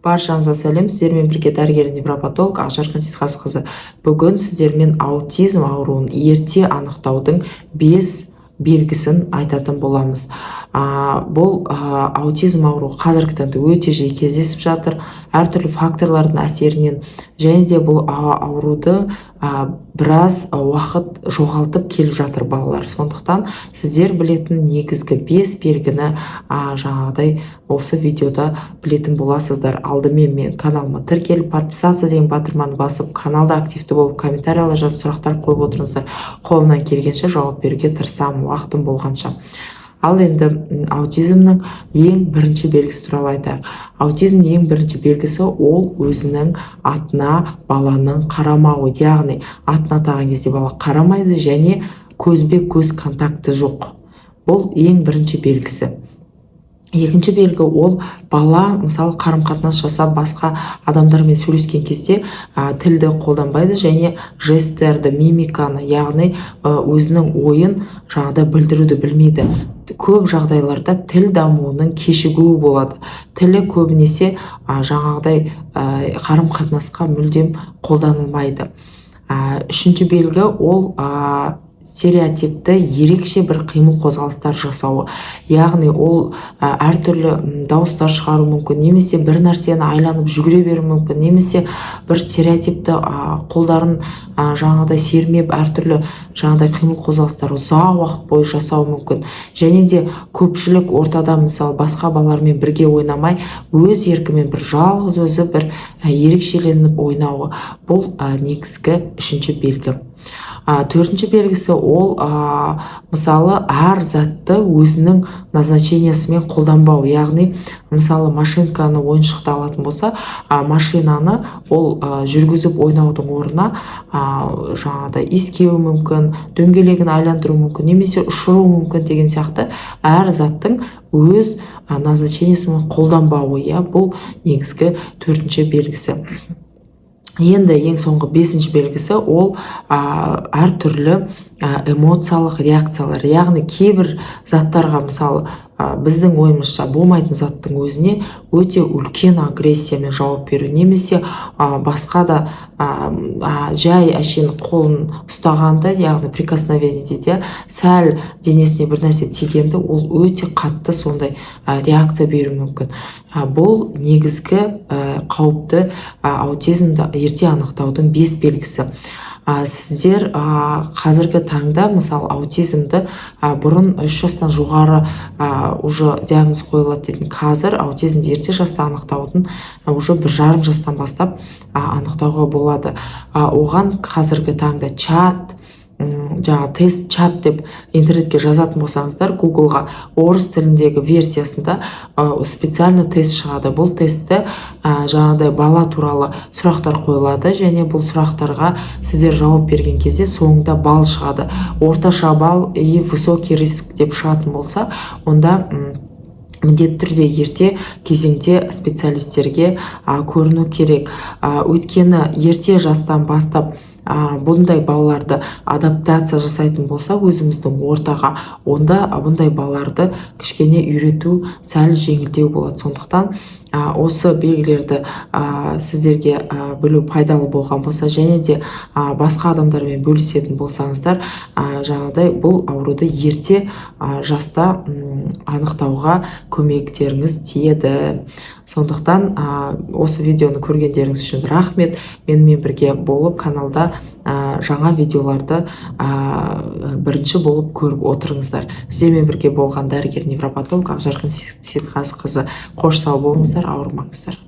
Баршаңызға сәлем, сіздермен бірге дәрігер невропатолог Ақжарқын Сейтқазықызы. Бүгін сіздермен аутизм ауруын ерте анықтаудың 5 белгісін айтатын боламыз. Бұл аутизм ауруы қазіргі таңда өте жиі кездесіп жатыр. Әртүрлі факторлардың әсерінен және де бұл ауруды біраз уақыт жоғалтып келіп жатыр балалар. Сондықтан сіздер білетін негізгі 5 белгіні жаңағыдай осы видеода білетін боласыздар. Алдымен мен каналыма тіркеліп, подписаться деген батырманы басып, каналда активті болып, комментариялар жазып, сұрақтар қойып отырыңыздар. Қолымнан келгенше жауап беруге тырысамын, уақытым болғанша. Ал енді аутизмнің ең бірінші белгісі туралы айтайық. Аутизмнің ең бірінші белгісі ол өзінің атына баланың қарамауы, яғни атына атаған кезде бала қарамайды және көзбе-көз контакты жоқ. Бұл ең бірінші белгісі. Екінші белгі ол бала мысалы қарым-қатынас жасап басқа адамдармен сөйлескен кезде тілді қолданбайды және жестерді, мимиканы, яғни өзінің ойын жаңағыдай білдіруді білмейді. Көп жағдайларда тіл дамуының кешігуі болады. Тілі көбінесе жаңағыдай қарым-қатынасқа мүлдем қолданылмайды. Үшінші белгі ол стереотипті ерекше бір қимыл қозғалыстар жасауы. Яғни ол әртүрлі дауыстар шығару мүмкін, немесе бір нәрсені айланып жүгіре беру мүмкін, немесе бір стереотипті қолдарын жаңағыдай сермеп әртүрлі жаңағыдай қимыл қозғалыстар ұзақ уақыт бойы жасауы мүмкін. Және де көпшілік ортада мысалы басқа балалармен бірге ойнамай, өз еркімен бір жалғыз өзі бір ерекшеленіп ойнауы. Бұл негізгі үшінші белгі. Төртінші белгісі ол мысалы әр затты өзінің назначениесімен қолданбау. Яғни мысалы машинканы ойыншықты алатын болса, машинаны ол жүргізіп ойнаудың орнына жаңағыдай иіскеуі мүмкін, дөңгелегін айландыру мүмкін, немесе ұшыру мүмкін деген сияқты әр заттың өз назначениесімен қолданбауы. Бұл негізгі төртінші белгісі. Енді ең соңғы бесінші белгісі ол әртүрлі эмоциялық реакциялар. Яғни кейбір заттарға мысалы біздің ойымызша болмайтын заттың өзіне өте үлкен агрессиямен жауап беру, немесе басқа да жай әшейін қолын ұстағанда, яғни прикосновение дейді, сәл денесіне бір нәрсе тигенде ол өте қатты сондай реакция беру мүмкін. Бұл негізгі қауіпті аутизмді ерте анықтаудың 5 белгісі. Сіздер қазіргі таңда мысалы аутизмді бұрын 3 жастан жоғары уже диагноз қойылады дейтін, қазір аутизмді ерте жаста анықтаудың уже 1,5 жастан бастап анықтауға болады. Оған қазіргі таңда тест чат деп интернетке жазатын болсаңыздар, Google-ға орыс тіліндегі версиясында специальный тест шығады. Бұл тестті жаңағыдай бала туралы сұрақтар қойылады және бұл сұрақтарға сіздер жауап берген кезде соңында бал шығады. Орташа бал и высокий риск деп шығатын болса, онда міндетті түрде ерте кезеңде специалистерге көріну керек. Өйткені ерте жастан бастап бұндай балаларды адаптация жасайтын болса өзіміздің ортаға, онда бұндай балаларды кішкене үйрету сәл жеңілдеу болады. Сондықтан осы белгілерді сіздерге білу пайдалы болған болса және де басқа адамдармен бөлісетін болсаңыздар, жаңағыдай бұл ауруды ерте жаста анықтауға көмектеріңіз тиеді. Сондықтан осы видеоны көргендеріңіз үшін рахмет. Менімен бірге болып каналда жаңа видеоларды бірінші болып көріп отырыңыздар. Сіздермен бірге болған дәрігер невропатолог Ақжарқын Сейтқазықызы. Қош сау болыңыздар, ауырмаңыздар.